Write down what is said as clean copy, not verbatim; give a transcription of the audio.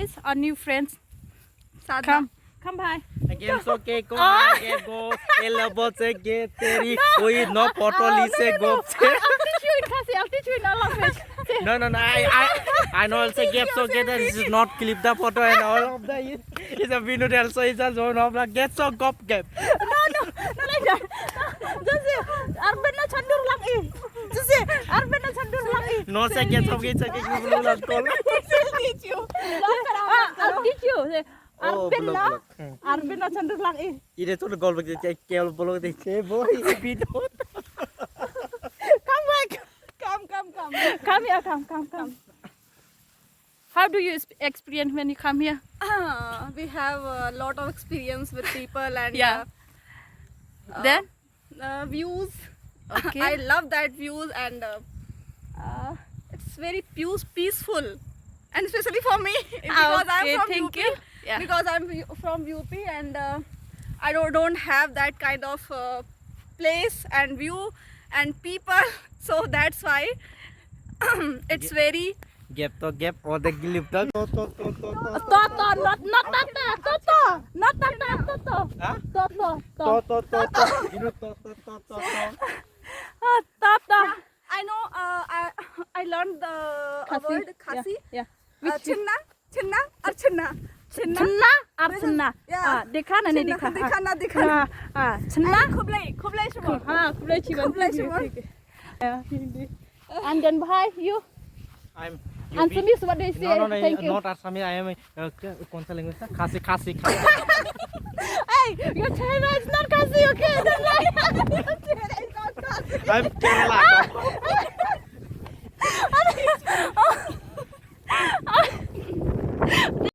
please, our new friends. Sadda. Come by. Game so ke go game go elbow se ge teri koi no photo li se go I'll teach you in Khasi. I'll teach you in our language. no I know also game so get that this is not clip the photo and all of the is a video also is a zone of like get so gop game No, like that. Just say, Arben na chandur lang eh. Just say, Arben na chandur lang eh. no se get so get you like call I'll teach you. I'll teach you. Say, Oh, Arben na, blog. Arben na chandur lang eh. ide to gol ke kel bolo de che boy video Come back. Come. Come here, come. How do you experience when you come here? We have a lot of experience with people and Yeah. Then? views. Okay. I love that views and it's very peaceful, and especially for me because I'm Okay, from thank UP. you. Yeah. Because I'm from UP and I don't have that kind of place and view and people, so that's why it's very gap to gap or the clip to Toto, not tata, Toto, not tata, Toto. Huh? Toto. you know to Tata. I know I learned the word khasi. Yeah. Chinna or chinna. Chinna or chinna? Yeah. Dekha na nahi dekha. Dikhana. Chinna. Khublai shumar. Kublai chiban. Kublai Shumar. And then bhai, you? I'm Answer me what they say. no Thank you. not Assami I am kaun sa language khasi Hey, your China is not Khasi, okay? Don't lie. I'm Kerala